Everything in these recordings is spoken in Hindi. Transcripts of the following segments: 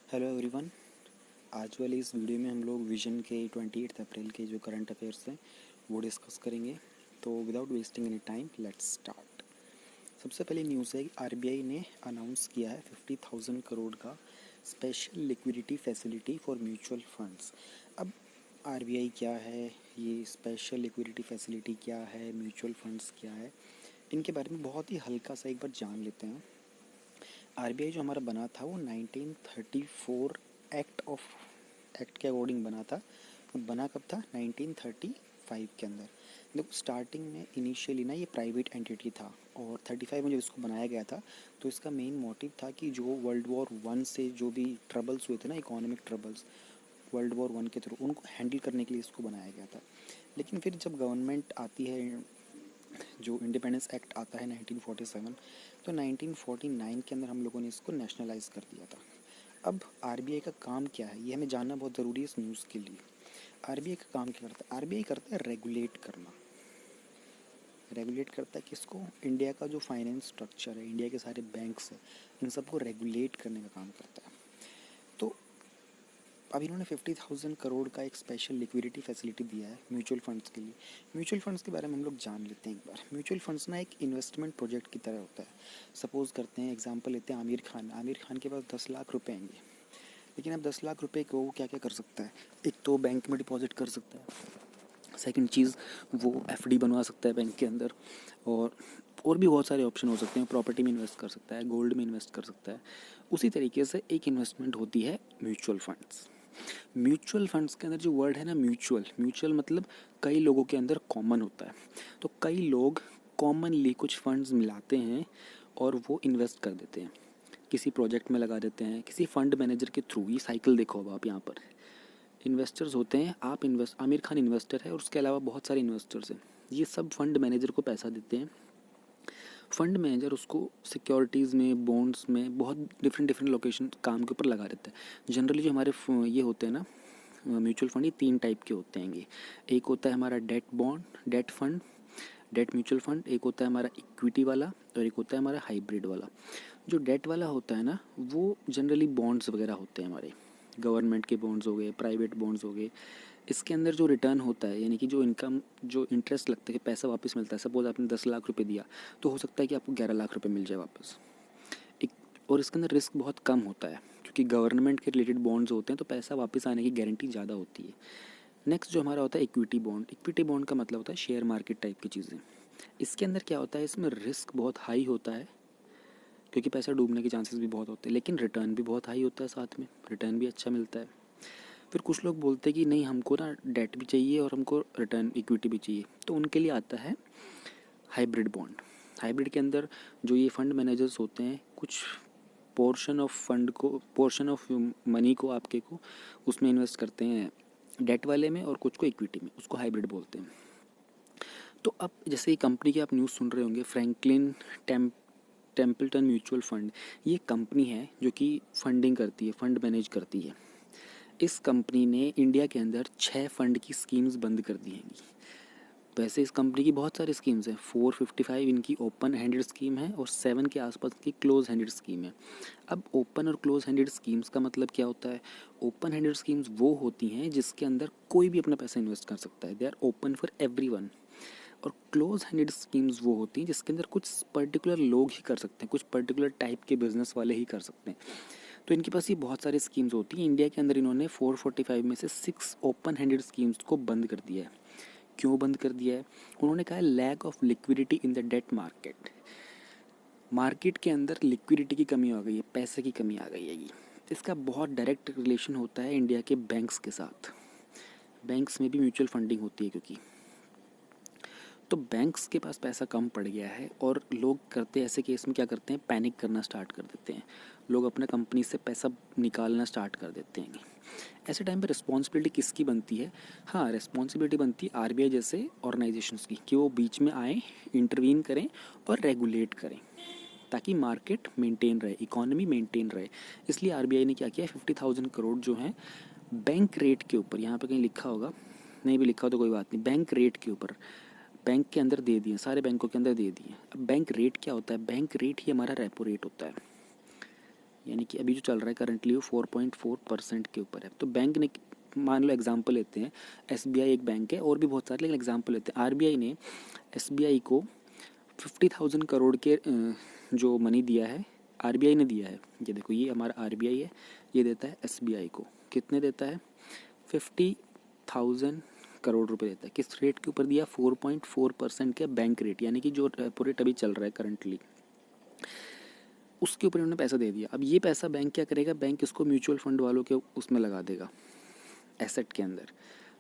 Hello everyone. आज वाली इस वीडियो में हम लोग विजन के 28 अप्रैल के जो करंट अफेयर्स हैं वो डिस्कस करेंगे। तो without wasting any time let's start. सबसे पहले न्यूज़ है कि आरबीआई ने अनाउंस किया है 50,000 करोड़ का special liquidity facility for mutual funds. अब आरबीआई क्या है, ये स्पेशल लिक्विडिटी फैसिलिटी क्या है, म्यूचुअल फंड्स क्या है, इनके बारे में बहुत ही हल्का सा एक बार जान लेते हैं। आरबीआई जो हमारा बना था वो 1934 एक्ट के अकॉर्डिंग बना था। वो बना कब था? 1935 के अंदर। देखो, स्टार्टिंग में इनिशियली ना ये प्राइवेट एंटिटी था और 35 में जब इसको बनाया गया था तो इसका मेन मोटिव था कि जो वर्ल्ड वॉर वन से जो भी ट्रबल्स हुए थे ना, economic troubles world war one के थ्रू, उनको हैंडल करने के लिए इसको बनाया गया था। लेकिन फिर जब गवर्नमेंट आती है, जो इंडिपेंडेंस एक्ट आता है 1947, तो 1949 के अंदर हम लोगों ने इसको नेशनलाइज कर दिया था। अब आरबीआई का काम क्या है ये हमें जानना बहुत ज़रूरी है इस न्यूज़ के लिए। आरबीआई का काम क्या करता है? आरबीआई करता है रेगुलेट करना। रेगुलेट करता है किसको? इंडिया का जो फाइनेंस स्ट्रक्चर है, इंडिया के सारे बैंक्स हैं, इन सबको रेगुलेट करने का काम करता है। तो अब इन्होंने 50,000 करोड़ का एक स्पेशल लिक्विडिटी फैसिलिटी दिया है म्यूचुअल फंड्स के लिए। म्यूचुअल फंड्स के बारे में हम लोग जान लेते हैं एक बार। म्यूचुअल फंड्स ना एक इन्वेस्टमेंट प्रोजेक्ट की तरह होता है। सपोज़ करते हैं, एग्जांपल लेते हैं, आमिर खान के पास 10 लाख रुपए आएंगे। लेकिन अब 10 लाख रुपए को वो क्या क्या कर सकता है? एक तो बैंक में डिपॉजिट कर सकता है, सेकंड चीज़ वो एफडी बनवा सकता है बैंक के अंदर, और भी बहुत सारे ऑप्शन हो सकते हैं। प्रॉपर्टी में इन्वेस्ट कर सकता है, गोल्ड में इन्वेस्ट कर सकता है। उसी तरीके से एक इन्वेस्टमेंट होती है म्यूचुअल फंड्स। म्यूचुअल फंड्स के अंदर जो वर्ड है ना, म्यूचुअल म्यूचुअल मतलब कई लोगों के अंदर कॉमन होता है। तो कई लोग कॉमनली कुछ फंड्स मिलाते हैं और वो इन्वेस्ट कर देते हैं, किसी प्रोजेक्ट में लगा देते हैं, किसी फंड मैनेजर के थ्रू। ये साइकिल देखो, अब आप यहाँ पर इन्वेस्टर्स होते हैं, आप इन्वेस्ट आमिर खान इन्वेस्टर है और उसके अलावा बहुत सारे इन्वेस्टर्स हैं। ये सब फंड मैनेजर को पैसा देते हैं। फंड मैनेजर उसको सिक्योरिटीज़ में, बॉन्ड्स में, बहुत डिफरेंट डिफरेंट लोकेशन काम के ऊपर लगा देता है। जनरली जो हमारे ये होते हैं ना म्यूचुअल फंड, ये 3 टाइप के होते हैं। एक होता है हमारा debt bond, debt fund, debt mutual fund. एक होता है हमारा इक्विटी वाला और एक होता है हमारा हाइब्रिड वाला। जो डेट वाला होता है ना, वो जनरली बॉन्ड्स वगैरह होते हैं हमारे, गवर्नमेंट के बॉन्ड्स हो गए, प्राइवेट बॉन्ड्स हो गए। इसके अंदर जो रिटर्न होता है, यानी कि जो इनकम, जो इंटरेस्ट लगता है कि पैसा वापस मिलता है। सपोज आपने 10 लाख रुपए दिया तो हो सकता है कि आपको 11 लाख रुपए मिल जाए वापस। एक और इसके अंदर रिस्क बहुत कम होता है क्योंकि गवर्नमेंट के रिलेटेड बॉन्ड्स होते हैं, तो पैसा वापस आने की गारंटी ज़्यादा होती है। नेक्स्ट जो हमारा होता है इक्विटी बॉन्ड। इक्विटी बॉन्ड का मतलब होता है शेयर मार्केट टाइप की चीज़ें। इसके अंदर क्या होता है, इसमें रिस्क बहुत हाई होता है क्योंकि पैसा डूबने के चांसेस भी बहुत होते हैं, लेकिन रिटर्न भी बहुत हाई होता है, साथ में रिटर्न भी अच्छा मिलता है। फिर कुछ लोग बोलते हैं कि नहीं, हमको ना डेट भी चाहिए और हमको रिटर्न इक्विटी भी चाहिए, तो उनके लिए आता है हाइब्रिड बॉन्ड। हाइब्रिड के अंदर जो ये फंड मैनेजर्स होते हैं, कुछ पोर्शन ऑफ मनी को आपके को उसमें इन्वेस्ट करते हैं, डेट वाले में, और कुछ को इक्विटी में, उसको हाइब्रिड बोलते हैं। तो अब जैसे ये कंपनी की आप न्यूज़ सुन रहे होंगे, फ्रैंकलिन टेम्पल्टन म्यूचुअल फंड, ये कंपनी है जो कि फंडिंग करती है, फंड मैनेज करती है। इस कंपनी ने इंडिया के अंदर 6 फंड की स्कीम्स बंद कर दी हैं। वैसे इस कंपनी की बहुत सारी स्कीम्स हैं। 455 इनकी ओपन हैंडेड स्कीम है और 7 के आसपास की क्लोज हैंडेड स्कीम है। अब ओपन और क्लोज हैंडेड स्कीम्स का मतलब क्या होता है? ओपन हैंडेड स्कीम्स वो होती हैं जिसके अंदर कोई भी अपना पैसा इन्वेस्ट कर सकता है, they are open for everyone. और क्लोज हैंडेड स्कीम्स वो होती हैं जिसके अंदर कुछ पर्टिकुलर लोग ही कर सकते हैं, कुछ पर्टिकुलर टाइप के बिजनेस वाले ही कर सकते हैं। तो इनके पास ये बहुत सारी स्कीम्स होती हैं। इंडिया के अंदर इन्होंने 445 में से 6 ओपन हैंडेड स्कीम्स को बंद कर दिया है। क्यों बंद कर दिया है? उन्होंने कहा है lack of liquidity in the debt market. Market के अंदर लिक्विडिटी की कमी आ गई है, पैसे की कमी आ गई है। ये इसका बहुत डायरेक्ट रिलेशन होता है इंडिया के बैंक्स के साथ। बैंक्स में भी म्यूचुअल फंडिंग होती है क्योंकि, तो बैंक्स के पास पैसा कम पड़ गया है और लोग करते ऐसे केस में क्या करते हैं, पैनिक करना स्टार्ट कर देते हैं। लोग अपने कंपनी से पैसा निकालना स्टार्ट कर देते हैं। ऐसे टाइम पे रिस्पॉन्सिबिलिटी किसकी बनती है? हाँ, रिस्पॉन्सिबिलिटी बनती है आरबीआई जैसे ऑर्गेनाइजेशंस की, कि वो बीच में आए, इंटरवीन करें और रेगुलेट करें ताकि मार्केट मेंटेन रहे, इकोनॉमी मेंटेन रहे। इसलिए आरबीआई ने क्या किया, 50,000 करोड़ जो हैं बैंक रेट के ऊपर, यहाँ पे कहीं लिखा होगा, नहीं भी लिखा हो तो कोई बात नहीं, बैंक रेट के ऊपर बैंक के अंदर दे दिए, सारे बैंकों के अंदर दे दिए। अब बैंक रेट क्या होता है? बैंक रेट ही हमारा रेपो रेट होता है। यानी कि अभी जो चल रहा है करंटली वो 4.4% के ऊपर है। तो बैंक ने, मान लो एग्जांपल लेते हैं, एसबीआई एक बैंक है, और भी बहुत सारे, लेकिन एग्जांपल लेते हैं, आरबीआई ने एसबीआई को 50,000 करोड़ के जो मनी दिया है, आरबीआई ने दिया है। ये देखो, ये हमारा आरबीआई है, ये देता है एसबीआई को, कितने देता है? 50,000 करोड़ रुपए देता है। किस रेट के ऊपर दिया? 4.4% के बैंक रेट, यानी कि जो रेपो रेट अभी चल रहा है करंटली, उसके ऊपर इन्होंने पैसा दे दिया। अब ये पैसा बैंक क्या करेगा? बैंक इसको म्यूचुअल फंड वालों के उसमें लगा देगा, एसेट के अंदर।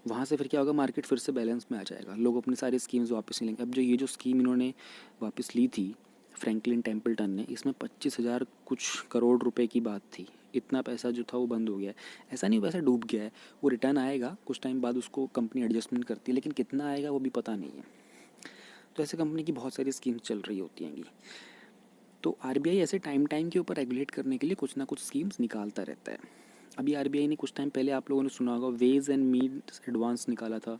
वहाँ से फिर क्या होगा? मार्केट फिर से बैलेंस में आ जाएगा, लोग अपनी सारी स्कीम्स वापस लेंगे। अब जो ये जो स्कीम इन्होंने वापस ली थी फ्रैंकलिन टेम्पल्टन ने, इसमें 25,000 कुछ करोड़ रुपए की बात थी। इतना पैसा जो था वो बंद हो गया है। ऐसा नहीं पैसा डूब गया है, वो रिटर्न आएगा कुछ टाइम बाद, उसको कंपनी एडजस्टमेंट करती है, लेकिन कितना आएगा वो भी पता नहीं है। तो ऐसे कंपनी की बहुत सारी स्कीम्स चल रही होती हैं। तो आरबीआई ऐसे टाइम टाइम के ऊपर रेगुलेट करने के लिए कुछ ना कुछ स्कीम्स निकालता रहता है। अभी आरबीआई ने कुछ टाइम पहले, आप लोगों ने सुना होगा, वेज एंड मीन्स एडवांस निकाला था।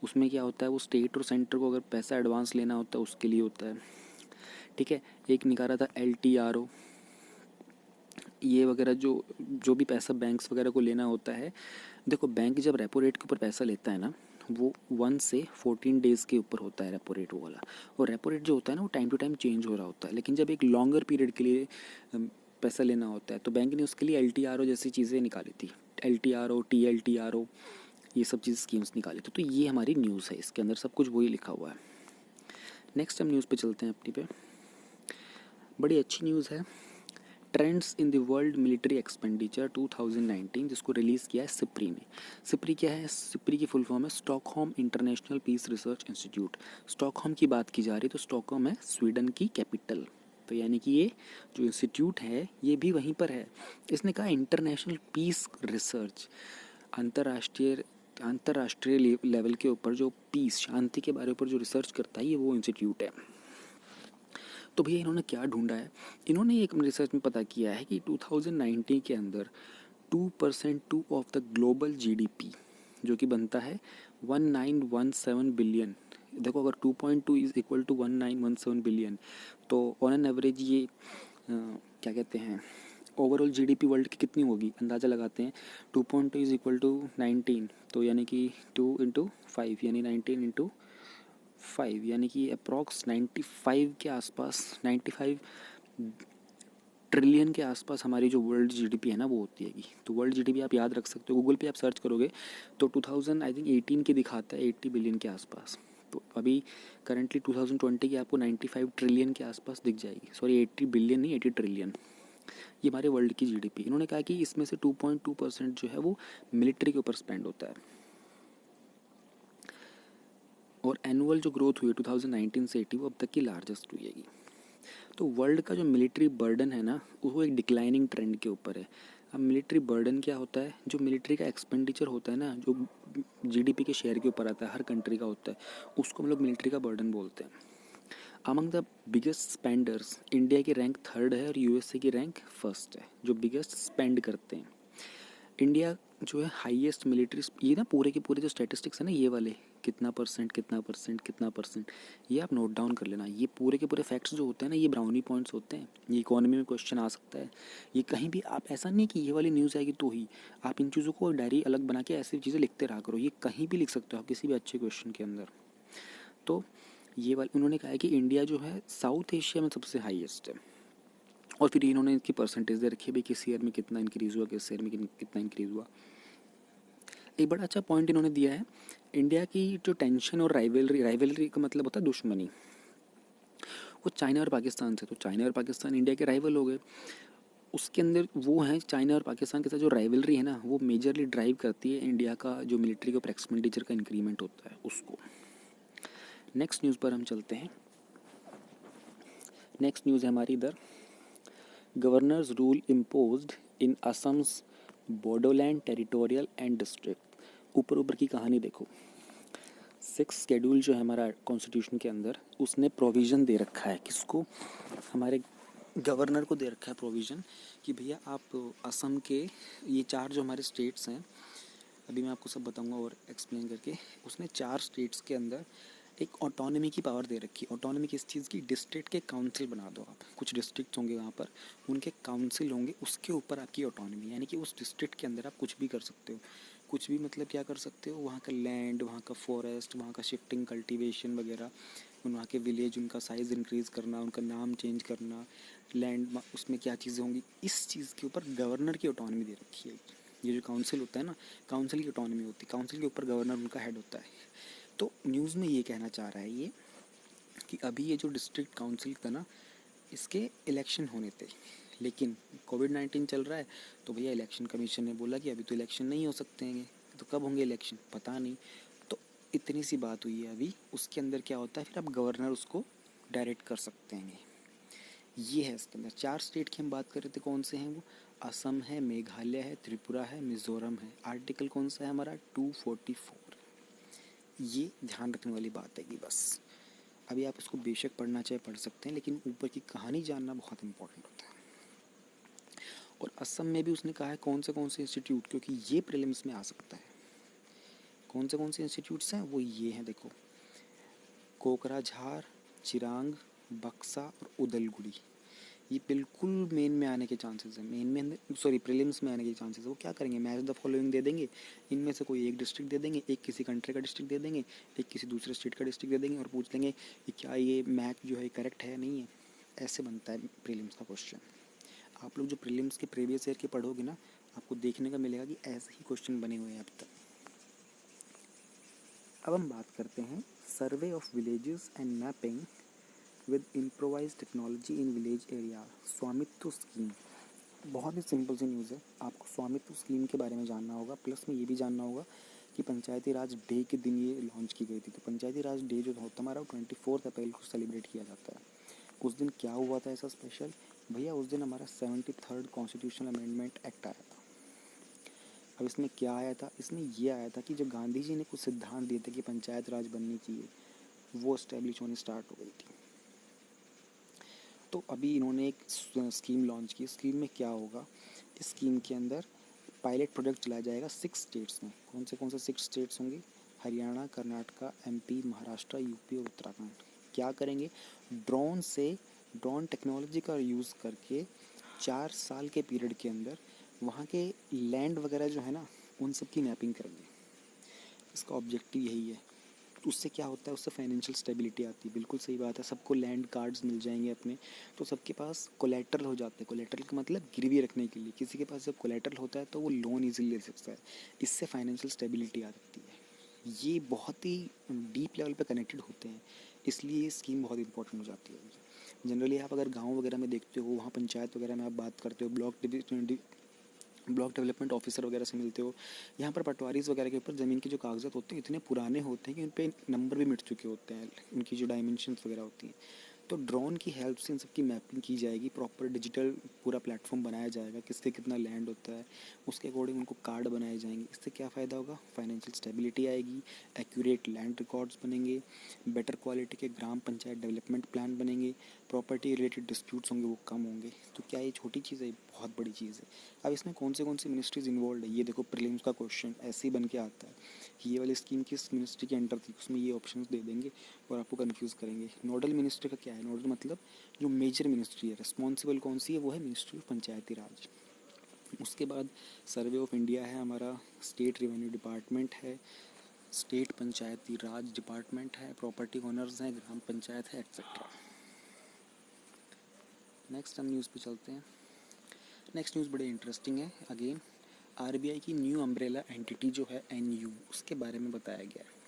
उसमें क्या होता है, वो स्टेट और सेंटर को अगर पैसा एडवांस लेना होता है उसके लिए होता है, ठीक है। एक निकाला था LTRO, ये वगैरह जो जो भी पैसा बैंक्स वगैरह को लेना होता है। देखो, बैंक जब रेपो रेट के ऊपर पैसा लेता है ना, वो 1 से 14 डेज़ के ऊपर होता है रेपो रेट वो वाला। और रेपो रेट जो होता है ना, वो टाइम टू टाइम चेंज हो रहा होता है। लेकिन जब एक लॉन्गर पीरियड के लिए पैसा लेना होता है, तो बैंक ने उसके लिए LTRO जैसी चीज़ें निकाली थी। LTRO, TLTRO, ये सब चीज़ स्कीम्स निकाली थी। तो ये हमारी न्यूज़ है, इसके अंदर सब कुछ वही लिखा हुआ है। नेक्स्ट हम न्यूज़ पे चलते हैं अपनी पे। बड़ी अच्छी न्यूज़ है, trends in the world military expenditure 2019, जिसको रिलीज़ किया है सिप्री ने। सिप्री क्या है? सिप्री की फुल फॉर्म है Stockholm International Peace Research Institute. Stockholm की बात की जा रही है, तो स्टॉकहोम है स्वीडन की कैपिटल। तो यानी कि ये जो इंस्टीट्यूट है ये भी वहीं पर है। इसने कहा इंटरनेशनल पीस रिसर्च, अंतर्राष्ट्रीय अंतर्राष्ट्रीय लेवल के ऊपर जो पीस, शांति के बारे पर जो रिसर्च करता है, ये वो इंस्टीट्यूट है। तो भैया इन्होंने क्या ढूंढा है? इन्होंने एक रिसर्च में पता किया है कि 2019 के अंदर 2% ऑफ द ग्लोबल जीडीपी, जो कि बनता है 1917 बिलियन। देखो, अगर 2.2 इज इक्वल टू 1917 बिलियन, तो ऑन एन एवरेज ये क्या कहते हैं, ओवरऑल जीडीपी वर्ल्ड की कितनी होगी? अंदाज़ा लगाते हैं। 2.2 इज इक्वल टू 19, तो यानी कि 2 इंटू 5, यानी 19 इंटू 5, यानी कि अप्रॉक्स 95 के आसपास, 95 ट्रिलियन के आसपास हमारी जो वर्ल्ड जीडीपी है ना, वो होती है। तो वर्ल्ड जीडीपी आप याद रख सकते हो, गूगल पे आप सर्च करोगे तो 2018 की दिखाता है 80 बिलियन के आसपास। तो अभी करंटली 2020 की आपको 95 ट्रिलियन के आसपास दिख जाएगी। सॉरी, 80 बिलियन नहीं, 80 ट्रिलियन। ये हमारे वर्ल्ड की जीडीपी। इन्होंने कहा कि इसमें से 2.2% जो है वो मिलिट्री के ऊपर स्पेंड होता है। और एनुअल जो ग्रोथ हुई है 2019 से 80, वो अब तक की लार्जेस्ट हुई है। तो वर्ल्ड का जो मिलिट्री बर्डन है ना, वो एक डिक्लाइनिंग ट्रेंड के ऊपर है। अब मिलिट्री बर्डन क्या होता है? जो मिलिट्री का एक्सपेंडिचर होता है ना, जो जीडीपी के शेयर के ऊपर आता है, हर कंट्री का होता है, उसको हम लोग मिलिट्री का बर्डन बोलते हैं। Among the biggest spenders, India की रैंक 3rd है और यूएसए की रैंक 1st है, जो बिगेस्ट स्पेंड करते हैं। इंडिया जो है हाईएस्ट मिलिट्री, ये ना पूरे के पूरे जो स्टैटिस्टिक्स है ना, ये वाले कितना परसेंट कितना परसेंट कितना परसेंट, ये आप नोट डाउन कर लेना। ये पूरे के पूरे फैक्ट्स जो होते हैं ना, ये ब्राउनी पॉइंट्स होते हैं। ये इकोनॉमी में क्वेश्चन आ सकता है। ये कहीं भी आप, ऐसा नहीं कि ये वाली न्यूज़ आएगी तो ही, आप इन चीज़ों को डायरी अलग बना के ऐसी चीज़ें लिखते रहा करो। ये कहीं भी लिख सकते हो आप किसी भी अच्छे क्वेश्चन के अंदर। तो ये वाली उन्होंने कहा है कि इंडिया जो है साउथ एशिया में सबसे हाईएस्ट है। और फिर इन्होंने इसकी परसेंटेज दे रखी है भाई, किस ईयर में कितना इंक्रीज़ हुआ, किस ईयर में कितना इंक्रीज़ हुआ। एक बड़ा अच्छा पॉइंट इन्होंने दिया है, इंडिया की जो टेंशन और राइवलरी का मतलब होता है दुश्मनी, वो चाइना और पाकिस्तान से। तो चाइना और पाकिस्तान इंडिया के राइवल हो गए। उसके अंदर वो हैं, चाइना और पाकिस्तान के साथ जो राइवलरी है ना, वो मेजरली ड्राइव करती है इंडिया का जो मिलिट्री के ऊपर एक्सपेंडिचर का इंक्रीमेंट होता है उसको। नेक्स्ट न्यूज़ पर हम चलते हैं। नेक्स्ट न्यूज़ है हमारी इधर, governor's rule imposed in Assam's Bodoland territorial and district. ऊपर ऊपर की कहानी देखो, 6 शेड्यूल जो है हमारा कॉन्स्टिट्यूशन के अंदर, उसने प्रोविज़न दे रखा है किसको? हमारे गवर्नर को दे रखा है प्रोविज़न कि भैया आप असम के ये 4 जो हमारे स्टेट्स हैं, अभी मैं आपको सब बताऊंगा और एक्सप्लेन करके। उसने 4 स्टेट्स के अंदर एक ऑटोनॉमी की पावर दे रखी है। ऑटोनॉमी किस चीज़ की? डिस्ट्रिक्ट के काउंसिल बना दो आप, कुछ डिस्ट्रिक्ट होंगे वहाँ पर, उनके काउंसिल होंगे, उसके ऊपर आपकी ऑटोनॉमी, यानी कि उस डिस्ट्रिक्ट के अंदर आप कुछ भी कर सकते हो। कुछ भी मतलब क्या कर सकते हो? वहाँ का लैंड, वहाँ का फॉरेस्ट, वहाँ का शिफ्टिंग कल्टीवेशन वगैरह, वहाँ के विलेज, उनका साइज़ इंक्रीज़ करना, उनका नाम चेंज करना, लैंड उसमें क्या चीज़ें होंगी, इस चीज़ के ऊपर गवर्नर की ऑटोनॉमी दे रखी है। ये जो काउंसिल होता है ना, काउंसिल की ऑटोनॉमी होती है, काउंसिल के ऊपर गवर्नर उनका हेड होता है। तो न्यूज़ में ये कहना चाह रहा है ये कि अभी ये जो डिस्ट्रिक्ट काउंसिल था ना, इसके इलेक्शन होने थे, लेकिन कोविड-19 चल रहा है, तो भैया इलेक्शन कमीशन ने बोला कि अभी तो इलेक्शन नहीं हो सकते हैं। तो कब होंगे इलेक्शन पता नहीं। तो इतनी सी बात हुई है अभी, उसके अंदर क्या होता है फिर अब गवर्नर उसको डायरेक्ट कर सकते हैं। ये है इसके अंदर 4 स्टेट की हम बात कर रहे थे, कौन से हैं वो? असम है, मेघालय है, त्रिपुरा है, मिज़ोरम है। आर्टिकल कौन सा है हमारा? 244। ये ध्यान रखने वाली बात है कि बस अभी आप इसको बेशक पढ़ना चाहे पढ़ सकते हैं, लेकिन ऊपर की कहानी जानना बहुत इंपॉर्टेंट होता है। और असम में भी उसने कहा है कौन से इंस्टीट्यूट, क्योंकि ये प्रीलिम्स में आ सकता है। कौन से इंस्टीट्यूट्स हैं वो ये हैं, देखो, कोकराझार, चिरांग, बक्सा और उदलगुड़ी। ये बिल्कुल मेन में आने के चांसेस हैं, मेन में सॉरी प्रीलिम्स में आने के चांसेस है। वो क्या करेंगे? मैच द फॉलोइंग दे देंगे, इनमें से कोई एक डिस्ट्रिक्ट दे देंगे, एक किसी कंट्री का डिस्ट्रिक्ट दे देंगे, एक किसी दूसरे स्टेट का डिस्ट्रिक्ट दे देंगे और पूछ लेंगे कि क्या ये मैच जो है करेक्ट है नहीं है। ऐसे बनता है प्रीलिम्स का क्वेश्चन। आप लोग जो प्रीलिम्स के प्रीवियस ईयर के पढ़ोगे ना, आपको देखने का मिलेगा कि ऐसे ही क्वेश्चन बने हुए हैं अब तक। अब हम बात करते हैं survey of villages and mapping with improvise technology in village area, स्वामित्व स्कीम। बहुत ही सिंपल सी न्यूज़ है। आपको स्वामित्व स्कीम के बारे में जानना होगा, प्लस में ये भी जानना होगा कि पंचायती राज डे के दिन ये लॉन्च की गई थी। तो पंचायती राज डे जो होता हमारा 24 अप्रैल को सेलिब्रेट किया जाता है। उस दिन क्या हुआ था ऐसा स्पेशल? भैया उस दिन हमारा 73rd कॉन्स्टिट्यूशनल अमेंडमेंट एक्ट आया था। अब इसमें क्या आया था? इसमें ये आया था कि जो गांधी जी ने कुछ सिद्धांत दिए थे कि पंचायत राज बननी चाहिए, वो इस्टेब्लिश होनी स्टार्ट हो गई थी। तो अभी इन्होंने एक स्कीम लॉन्च की। स्कीम में क्या होगा? इस स्कीम के अंदर पायलट प्रोजेक्ट चलाया जाएगा 6 स्टेट्स में। कौन से 6 स्टेट्स होंगे? हरियाणा, कर्नाटका, एमपी, महाराष्ट्र, यूपी और उत्तराखंड। क्या करेंगे? ड्रोन से, ड्रोन टेक्नोलॉजी का यूज़ करके 4 साल के पीरियड के अंदर वहाँ के लैंड वगैरह जो है ना, उन सब की मैपिंग करेंगे। इसका ऑब्जेक्टिव यही है। तो उससे क्या होता है? उससे फाइनेंशियल स्टेबिलिटी आती है। बिल्कुल सही बात है, सबको लैंड कार्ड्स मिल जाएंगे अपने, तो सबके पास कोलेटरल हो जाते हैं। कोलेटरल का मतलब गिरवी रखने के लिए। किसी के पास जब कोलेटरल होता है तो वो लोन ईजिली ले सकता है। इससे फाइनेंशियल स्टेबिलिटी आ सकती है। ये बहुत ही डीप लेवल पे कनेक्टेड होते हैं, इसलिए ये स्कीम बहुत इंपॉर्टेंट हो जाती है। जनरली आप अगर गाँव वगैरह में देखते हो, वहाँ पंचायत वगैरह में आप बात करते हो, ब्लॉक डेवलपमेंट ऑफिसर वगैरह से मिलते हो, यहाँ पर पटवारीज वगैरह के ऊपर ज़मीन के जो कागजात होते हैं इतने पुराने होते हैं कि उन पर नंबर भी मिट चुके होते हैं, उनकी जो डायमेंशंस वगैरह होती हैं। तो ड्रोन की हेल्प से इन सब की मैपिंग की जाएगी, प्रॉपर डिजिटल पूरा प्लेटफॉर्म बनाया जाएगा, किससे कितना लैंड होता है, उसके अकॉर्डिंग उनको कार्ड बनाए जाएंगे। इससे क्या फ़ायदा होगा? फाइनेंशियल स्टेबिलिटी आएगी, एक्यूरेट लैंड रिकॉर्ड्स बनेंगे, बेटर क्वालिटी के ग्राम पंचायत डेवलपमेंट प्लान बनेंगे, प्रॉपर्टी रिलेटेड डिस्प्यूट्स होंगे वो कम होंगे। तो क्या ये छोटी चीज़ है? बहुत बड़ी चीज़ है। अब इसमें कौन सी मिनिस्ट्रीज इन्वॉल्व है, ये देखो प्रीलिम्स का क्वेश्चन ऐसे ही बन के आता है। ये वाली स्कीम किस मिनिस्ट्री के अंडर थी, उसमें ये ऑप्शंस दे देंगे और आपको कंफ्यूज करेंगे। नोडल मिनिस्ट्री का क्या है? नोडल मतलब जो मेजर मिनिस्ट्री है, रिस्पॉन्सिबल कौन सी है, वो है मिनिस्ट्री ऑफ पंचायती राज। उसके बाद सर्वे ऑफ इंडिया है हमारा, स्टेट रेवेन्यू डिपार्टमेंट है, स्टेट पंचायती राज डिपार्टमेंट है, प्रॉपर्टी ओनर्स हैं, ग्राम पंचायत है, एक्सेट्रा। नेक्स्ट हम न्यूज़ पे चलते हैं। नेक्स्ट न्यूज़ बड़ी इंटरेस्टिंग है। अगेन आरबीआई की न्यू अम्ब्रेला एंटिटी जो है एनयू, उसके बारे में बताया गया है।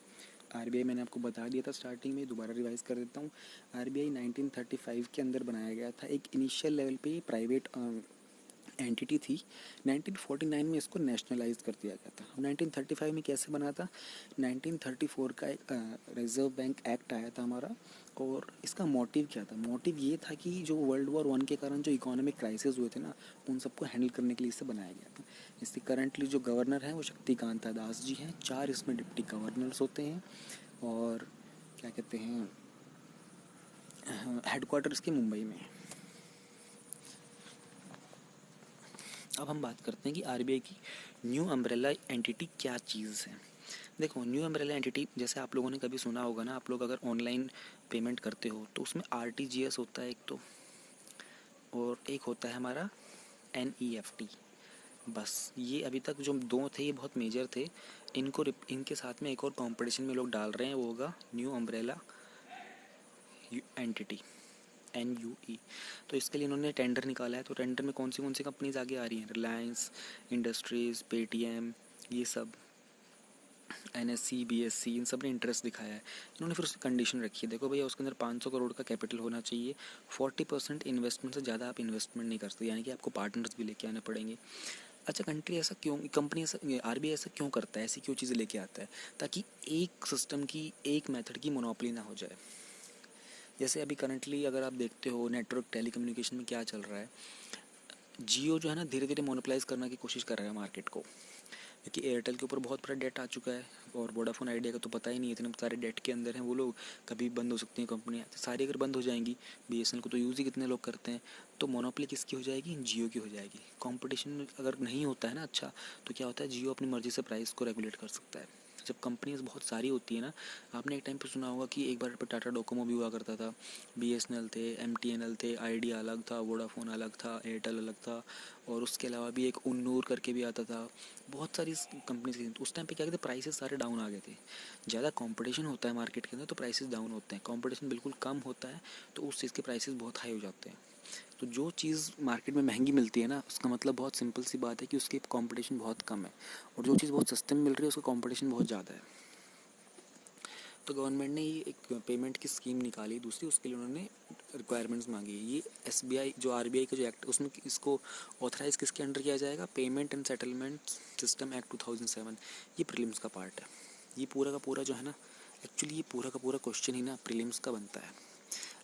आरबीआई मैंने आपको बता दिया था स्टार्टिंग में, दोबारा रिवाइज कर देता हूँ। आरबीआई 1935 के अंदर बनाया गया था। एक इनिशियल लेवल पे प्राइवेट एंटिटी थी। 1949 में इसको नेशनलाइज कर दिया गया था। अब 1935 में कैसे बना था? 1934 का एक रिजर्व बैंक एक्ट आया था हमारा, और इसका मोटिव क्या था? मोटिव ये था कि जो वर्ल्ड वॉर 1 के कारण जो इकोनॉमिक क्राइसिस हुए थे ना, उन सबको हैंडल करने के लिए इसे बनाया गया था। इससे करंटली जो गवर्नर हैं वो शक्तिकांता दास जी हैं, 4 इसमें डिप्टी गवर्नर्स होते हैं, और क्या कहते हैं, हेडक्वार्टर इसके मुंबई में है। अब हम बात करते हैं कि आरबीआई की न्यू अम्ब्रेला एंटिटी क्या चीज़ है। देखो, न्यू अम्ब्रेला एंटिटी जैसे आप लोगों ने कभी सुना होगा ना, आप लोग अगर ऑनलाइन पेमेंट करते हो तो उसमें आरटीजीएस होता है एक तो, और एक होता है हमारा एनईएफटी। बस ये अभी तक जो दो थे ये बहुत मेजर थे। इनके साथ में एक और कंपटीशन में लोग डाल रहे हैं, वो होगा न्यू अम्ब्रेला एंटिटी, NUE। तो इसके लिए इन्होंने टेंडर निकाला है। तो टेंडर में कौन सी कंपनीज आगे आ रही हैं? रिलायंस इंडस्ट्रीज़, पेटीएम, ये सब, NSE, BSC, इन सब ने इंटरेस्ट दिखाया है। इन्होंने फिर उसकी कंडीशन रखी है, देखो भैया उसके अंदर 500 करोड़ का कैपिटल होना चाहिए, 40% इन्वेस्टमेंट से ज़्यादा आप इन्वेस्टमेंट नहीं कर सकते, यानी कि आपको पार्टनर्स भी लेके आने पड़ेंगे। अच्छा, कंपनी ऐसा, RBI ऐसा क्यों करता है, ऐसी क्यों चीज़ें लेके आता है? ताकि एक सिस्टम की, एक मेथड की मोनोपोली ना हो जाए। जैसे अभी करंटली अगर आप देखते हो नेटवर्क टेलीकम्युनिकेशन में क्या चल रहा है, जियो जो है ना धीरे धीरे मोनोपलाइज करने की कोशिश कर रहा है मार्केट को, क्योंकि एयरटेल के ऊपर बहुत बड़ा डेट आ चुका है, और वोडाफोन आइडिया का तो पता ही नहीं है, इतने सारे डेट के अंदर हैं वो लोग, कभी बंद हो सकती हैं कंपनियाँ। तो सारी अगर बंद हो जाएंगी, BSNL को तो यूज़ ही कितने लोग करते हैं, तो मोनोपोली किसकी हो जाएगी? जियो की हो जाएगी। कंपटीशन अगर नहीं होता है ना अच्छा, तो क्या होता है, जियो अपनी मर्ज़ी से प्राइस को रेगुलेट कर सकता है। जब कंपनीज बहुत सारी होती है ना, आपने एक टाइम पे सुना होगा कि एक बार पे टाटा डोकोमो भी हुआ करता था, BSNL थे, MTNL थे, आइडिया अलग था, वोडाफोन अलग था, एयरटेल अलग था, और उसके अलावा भी एक उन्नूर करके भी आता था। बहुत सारी कंपनीज थी। तो उस टाइम पे क्या कहते, प्राइसेस सारे डाउन आ गए थे। ज़्यादा कंपटीशन होता है मार्केट के अंदर तो प्राइसेस डाउन होते हैं, कंपटीशन बिल्कुल कम होता है तो उस चीज़ के प्राइसेस बहुत हाई हो जाते हैं। तो जो चीज़ मार्केट में महंगी मिलती है ना, उसका मतलब बहुत सिंपल सी बात है कि उसकी कंपटीशन बहुत कम है, और जो चीज़ बहुत सस्ते में मिल रही है उसका कंपटीशन बहुत ज़्यादा है। तो गवर्नमेंट ने ये एक पेमेंट की स्कीम निकाली दूसरी, उसके लिए उन्होंने रिक्वायरमेंट्स मांगी। ये SBI जो RBI का जो एक्ट, उसमें इसको ऑथराइज़ किसके अंडर किया जाएगा? Payment and settlement system act 2007। ये प्रीलिम्स का पार्ट है। ये पूरा का पूरा जो है ना, एक्चुअली ये पूरा का पूरा क्वेश्चन ही ना प्रीलिम्स का बनता है।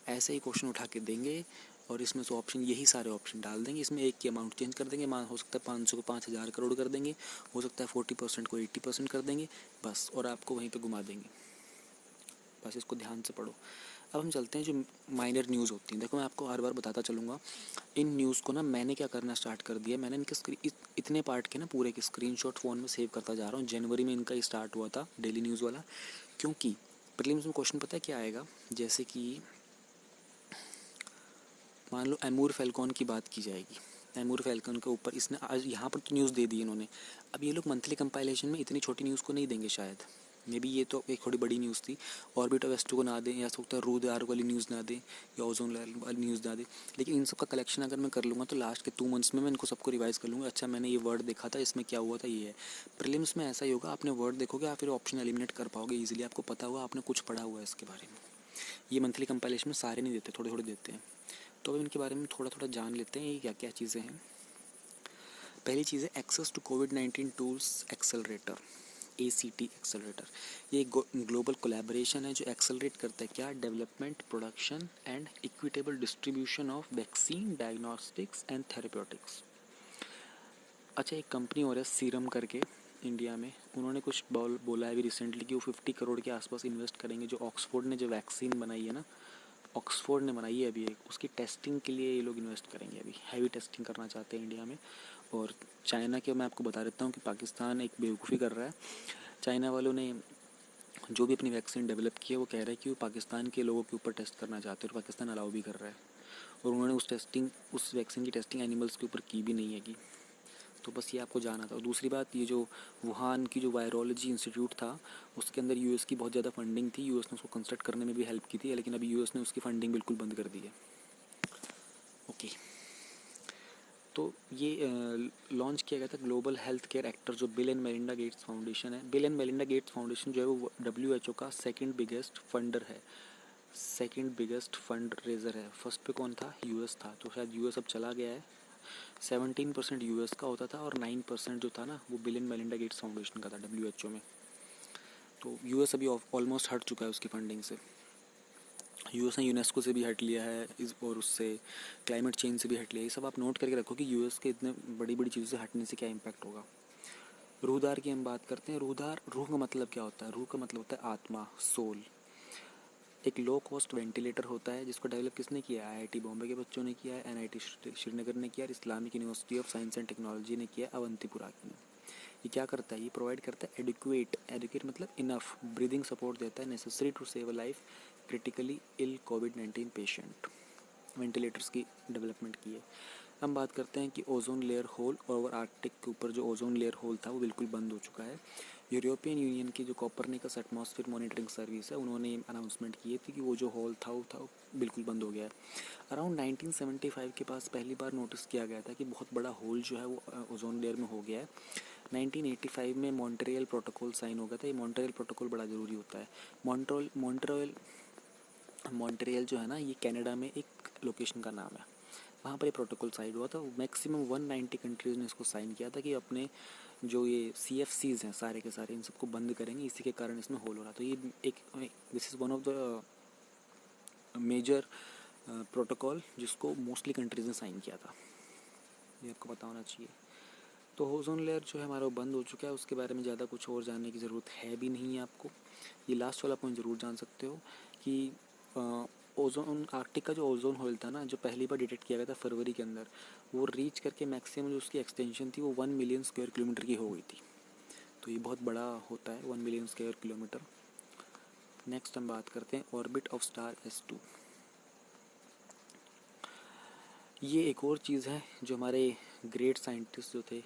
ऐसे ही क्वेश्चन उठा के देंगे और इसमें से ऑप्शन, यही सारे ऑप्शन डाल देंगे, इसमें एक की अमाउंट चेंज कर देंगे, मान हो सकता है 500 को 5000 करोड़ कर देंगे, हो सकता है 40% को 80% कर देंगे, बस, और आपको वहीं पे घुमा देंगे। बस इसको ध्यान से पढ़ो। अब हम चलते हैं जो माइनर न्यूज़ होती हैं। देखो, मैं आपको हर बार बताता चलूँगा इन न्यूज़ को ना, मैंने क्या करना स्टार्ट कर दिया, मैंने इनके इतने पार्ट के ना पूरे के स्क्रीनशॉट फ़ोन में सेव करता जा रहा हूँ। जनवरी में इनका स्टार्ट हुआ था डेली न्यूज़ वाला, क्योंकि प्रीलिम्स में क्वेश्चन पता है क्या आएगा? जैसे कि मान लो एमूर फैल्कॉन की बात की जाएगी, एमूर फैल्कॉन के ऊपर इसने आज यहाँ पर तो न्यूज़ दे दी इन्होंने। अब ये लोग मंथली कंपाइलेशन में इतनी छोटी न्यूज़ को नहीं देंगे शायद, मे बी ये तो एक थोड़ी बड़ी न्यूज़ थी। ऑर्बिटर वेस्टो को ना दें, या सकता है रूदार वाली न्यूज़ ना दें, या ओजोन वाली न्यूज़ ना दें, लेकिन इन सब का कलेक्शन अगर मैं कर लूँगा तो लास्ट के 2 मंथ्स में मैं इनको सबको रिवाइज़ कर लूँगा। अच्छा, मैंने ये वर्ड देखा था, इसमें क्या हुआ था, ये है। प्रीलिम्स में ऐसा ही होगा, आपने वर्ड देखोगे, आप फिर ऑप्शन एलिमिनेट कर पाओगे ईजिली, आपको पता हुआ, आपने कुछ पढ़ा हुआ है इसके बारे में। ये मंथली कंपाइलेशन में सारे नहीं देते, थोड़े थोड़े देते हैं। तो अब इनके बारे में थोड़ा थोड़ा जान लेते हैं, ये क्या क्या चीज़ें हैं। पहली चीज़ है एक्सेस टू कोविड-19 टूल्स एक्सेलरेटर, ACT एक्सेलरेटर। ये एक ग्लोबल कोलैबोरेशन है जो एक्सेलरेट करता है क्या? Development, production and equitable distribution of vaccine, diagnostics and therapeutics. अच्छा, एक कंपनी और है सीरम करके इंडिया में, उन्होंने कुछ बोला है अभी रिसेंटली कि वो 50 करोड़ के आसपास इन्वेस्ट करेंगे। जो ऑक्सफोर्ड ने जो वैक्सीन बनाई है ना, ऑक्सफोर्ड ने बनाई है अभी एक, उसकी टेस्टिंग के लिए ये लोग इन्वेस्ट करेंगे, अभी हैवी टेस्टिंग करना चाहते हैं इंडिया में। और चाइना के मैं आपको बता देता हूँ कि पाकिस्तान एक बेवकूफ़ी कर रहा है। चाइना वालों ने जो भी अपनी वैक्सीन डेवलप की है, वो कह रहा है कि वो पाकिस्तान के लोगों के ऊपर टेस्ट करना चाहते हैं, और पाकिस्तान अलाउ भी कर रहा है। और उन्होंने उस वैक्सीन की टेस्टिंग एनिमल्स के ऊपर की भी नहीं है की। तो बस ये आपको जाना था। और दूसरी बात, ये जो वुहान की जो वायरोलॉजी इंस्टीट्यूट था, उसके अंदर US की बहुत ज़्यादा फंडिंग थी, US ने उसको कंस्ट्रक्ट करने में भी हेल्प की थी, लेकिन अभी US ने उसकी फंडिंग बिल्कुल बंद कर दी है। ओके, तो ये लॉन्च किया गया था ग्लोबल हेल्थ केयर एक्टर, जो Bill and Melinda Gates foundation है। Bill and Melinda Gates foundation जो है वो WHO का सेकंड बिगेस्ट फंडर है, सेकंड बिगेस्ट फंड रेजर है। फर्स्ट पे कौन था? US था, तो शायद US अब चला गया है। 17% US का होता था, और 9% जो था ना वो bill and Melinda Gates foundation का था WHO में। तो US अभी ऑलमोस्ट हट चुका है उसकी फंडिंग से। US ने यूनेस्को से भी हट लिया है और उससे क्लाइमेट चेंज से भी हट लिया है। ये सब आप नोट करके रखो कि US के इतने बड़ी बड़ी चीज़ों से हटने से क्या इम्पैक्ट होगा। रूहदार की हम बात करते हैं। रूह का मतलब क्या होता है? रूह का मतलब होता है आत्मा, सोल। एक लो कॉस्ट वेंटिलेटर होता है जिसको डेवलप किसने किया है? IIT बॉम्बे के बच्चों ने किया है, NIT श्रीनगर ने किया, और Islamic university of science and technology ने किया, अवंतीपुरा ने। ये क्या करता है, ये प्रोवाइड करता है एडिक्वेट मतलब इनफ ब्रीदिंग सपोर्ट देता है necessary to save a life critically ill कोविड-19 पेशेंट। वेंटिलेटर्स की डेवलपमेंट की है। हम बात करते हैं कि ozone layer hole over Arctic के ऊपर जो ओजोन लेयर होल था वो बिल्कुल बंद हो चुका है। यूरोपियन यूनियन की जो कोपरनिकस एटमॉस्फेयर मॉनिटरिंग सर्विस है उन्होंने अनाउंसमेंट की थी कि वो जो होल था वो बिल्कुल बंद हो गया है। अराउंड 1975 के पास पहली बार नोटिस किया गया था कि बहुत बड़ा होल जो है वो ओजोन लेयर में हो गया है। 1985 में मॉन्ट्रियल प्रोटोकॉल साइन हो गया था। ये मॉन्ट्रियल प्रोटोकॉल बड़ा ज़रूरी होता है। मॉन्ट्रियल जो है ना, ये कनाडा में एक लोकेशन का नाम है। वहाँ पर ये प्रोटोकॉल साइन हुआ था। मैक्सिमम 190 कंट्रीज़ ने इसको साइन किया था कि अपने जो ये CFCs हैं सारे के सारे इन सबको बंद करेंगे, इसी के कारण इसमें होल हो रहा। तो ये एक this is one of the major protocol जिसको मोस्टली कंट्रीज़ ने साइन किया था, ये आपको पता होना चाहिए। तो ओजोन लेयर जो है हमारा वो बंद हो चुका है, उसके बारे में ज़्यादा कुछ और जानने की ज़रूरत है भी नहीं है आपको। ये लास्ट वाला पॉइंट ज़रूर जान सकते हो कि ओजोन आर्कटिक का जो ओजोन होल था ना, जो पहली बार डिटेक्ट किया गया था फरवरी के अंदर, वो रीच करके मैक्सिमम जो उसकी एक्सटेंशन थी वो 1 मिलियन स्क्वायर किलोमीटर की हो गई थी। तो ये बहुत बड़ा होता है 1 मिलियन स्क्वायर किलोमीटर। नेक्स्ट हम बात करते हैं ऑर्बिट ऑफ स्टार S2। ये एक और चीज़ है जो हमारे ग्रेट साइंटिस्ट जो थे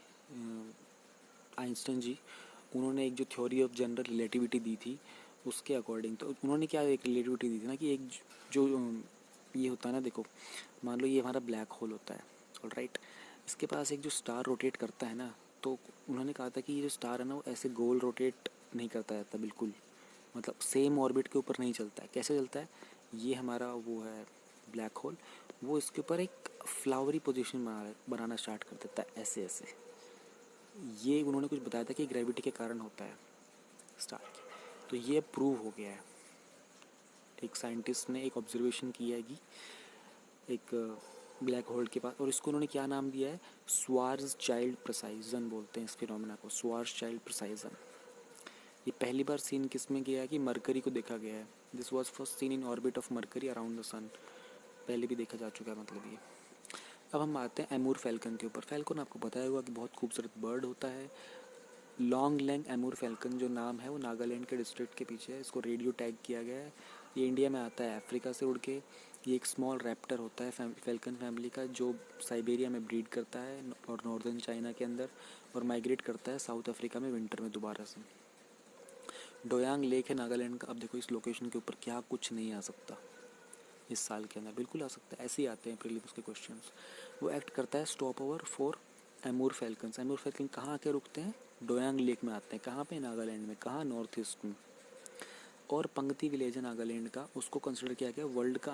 आइंस्टाइन जी, उन्होंने एक जो थ्योरी ऑफ जनरल रिलेटिविटी दी थी उसके अकॉर्डिंग, तो उन्होंने क्या एक रिलेटिविटी दी थी ना कि एक जो ये होता है ना, देखो मान लो ये हमारा ब्लैक होल होता है, ऑलराइट। इसके पास एक जो स्टार रोटेट करता है ना, तो उन्होंने कहा था कि ये जो स्टार है ना वो ऐसे गोल रोटेट नहीं करता रहता बिल्कुल, मतलब सेम ऑर्बिट के ऊपर नहीं चलता है। कैसे चलता है, ये हमारा वो है ब्लैक होल, वो इसके ऊपर एक फ्लावरी पोजीशन बनाना स्टार्ट कर देता है ऐसे ऐसे। ये उन्होंने कुछ बताया था कि ग्रेविटी के कारण होता है स्टार की, तो ये प्रूव हो गया है। एक साइंटिस्ट ने एक ऑब्जर्वेशन किया है कि एक ब्लैक होल के पास, और इसको उन्होंने क्या नाम दिया है, स्वार्ज चाइल्ड प्रिसाइजन बोलते हैं इस फिनोमेना को, स्वार्ज चाइल्ड प्रिसाइजन। ये पहली बार सीन किस में गया है कि मरकरी को देखा गया है। This was first seen in orbit of Mercury around the sun. पहले भी देखा जा चुका है मतलब ये। अब हम आते हैं एमूर फैल्कन के ऊपर। फैल्कन आपको पता होगा कि बहुत खूबसूरत बर्ड होता है। लॉन्ग लैंग एमूर फैल्कन जो नाम है वो नागालैंड के डिस्ट्रिक्ट के पीछे है। इसको रेडियो टैग किया गया है। ये इंडिया में आता है अफ्रीका से उड़ के। ये एक स्मॉल रैप्टर होता है फैल्कन फैमिली का, जो साइबेरिया में ब्रीड करता है और नॉर्दर्न चाइना के अंदर, और माइग्रेट करता है साउथ अफ्रीका में विंटर में दोबारा से। डोयांग लेक है नागालैंड का। अब देखो इस लोकेशन के ऊपर क्या कुछ नहीं आ सकता इस साल के अंदर, बिल्कुल आ सकता है। ऐसे ही आते हैं प्रीलिम्स के क्वेश्चंस। वो एक्ट करता है stop over for Amur falcon. Amur falcon कहाँ आके रुकते हैं, डोयांग लेक में आते हैं। कहाँ पे, नागालैंड में। कहाँ, नॉर्थ ईस्ट में। और पंगती विलेज है नागालैंड का, उसको कंसिडर किया गया वर्ल्ड का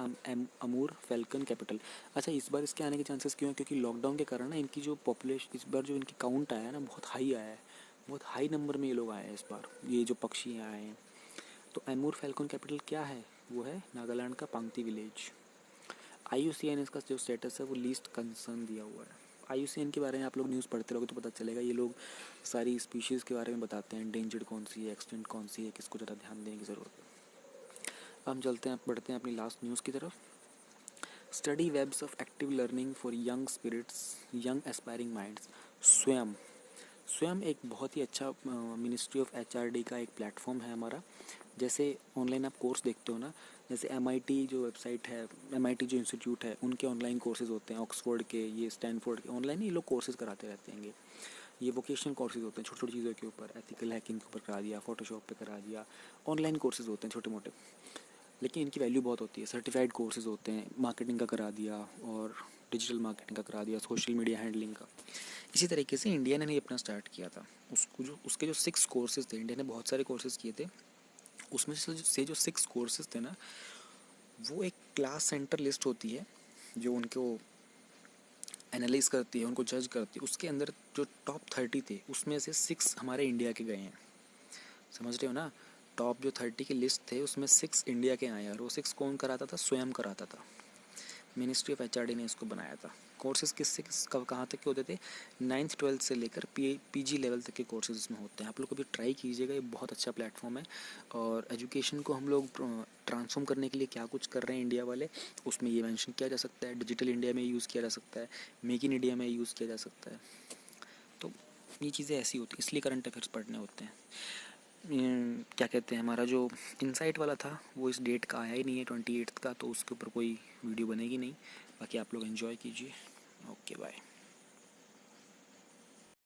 अमूर फैल्कन कैपिटल। अच्छा, इस बार इसके आने के चांसेस क्यों हैं, क्योंकि लॉकडाउन के कारण ना इनकी जो पॉपुलेशन इस बार जो इनकी काउंट आया है ना बहुत हाई आया है, बहुत हाई नंबर में ये लोग आए हैं इस बार, ये जो पक्षी आए हैं। तो एमूर फैल्कन कैपिटल क्या है, वो है नागालैंड का पंगती विलेज। IUCN इसका जो स्टेटस है वो लीस्ट कंसर्न दिया हुआ है। IUCN के बारे में आप लोग न्यूज़ पढ़ते रहोगे तो पता चलेगा। ये लोग सारी स्पीशीज़ के बारे में बताते हैं, एंडेंजर्ड कौन सी है, एक्सटेंट कौन सी है, किसको ज़्यादा ध्यान देने की ज़रूरत है। अब हम चलते हैं, बढ़ते हैं अपनी लास्ट न्यूज़ की तरफ। Study webs of active learning for young spirits, young aspiring minds. Swayam Swayam एक बहुत ही अच्छा मिनिस्ट्री ऑफ HRD का एक प्लेटफॉर्म है हमारा। जैसे ऑनलाइन आप कोर्स देखते हो ना, जैसे MIT जो वेबसाइट है, MIT जो इंस्टीट्यूट है, उनके ऑनलाइन कोर्सेज होते हैं, ऑक्सफोर्ड के, ये स्टैनफोर्ड के, ऑनलाइन ही लोग कोर्सेज कराते रहते हैं। ये वोकेशनल कोर्सेज होते हैं छोटी छोटी चीज़ों के ऊपर, एथिकल हैकिंग के ऊपर करा दिया, फोटोशॉप पे करा दिया। ऑनलाइन कोर्सेज होते हैं छोटे मोटे, लेकिन इनकी वैल्यू बहुत होती है। सर्टिफाइड कोर्सेज होते हैं, मार्केटिंग का करा दिया, और डिजिटल मार्केटिंग का करा दिया, सोशल मीडिया हैंडलिंग का। इसी तरीके से इंडिया ने अपना स्टार्ट किया था। उसके जो 6 कोर्सेज थे, इंडिया ने बहुत सारे कोर्सेज किए थे। उसमें से जो 6 कोर्सेज थे ना, वो एक क्लास सेंटर लिस्ट होती है जो उनको एनालाइज करती है, उनको जज करती है। उसके अंदर जो टॉप 30 थे उसमें से 6 हमारे इंडिया के गए हैं। समझ रहे हो ना, टॉप जो 30 की लिस्ट थे उसमें 6 इंडिया के आए हैं, और वो 6 कौन कराता था, स्वयं कराता था। मिनिस्ट्री ऑफ HRD ने इसको बनाया था। कोर्सेज किससे कहाँ तक के होते थे, 9th 12th से लेकर PG लेवल तक के कोर्सेज इसमें होते हैं। आप लोग कभी ट्राई कीजिएगा, ये बहुत अच्छा प्लेटफॉर्म है। और एजुकेशन को हम लोग ट्रांसफॉर्म करने के लिए क्या कुछ कर रहे हैं इंडिया वाले, उसमें ये मेंशन किया जा सकता है। डिजिटल इंडिया में यूज़ किया जा सकता है, मेक इन इंडिया में यूज़ किया जा सकता है। तो ये चीज़ें ऐसी होती, इसलिए करंट अफेयर्स पढ़ने होते हैं। क्या कहते हैं, हमारा जो इनसाइट वाला था वो इस डेट का आया ही नहीं है 28 का, तो उसके ऊपर कोई वीडियो बनेगी नहीं। बाकी आप लोग एंजॉय कीजिए। Okay bye.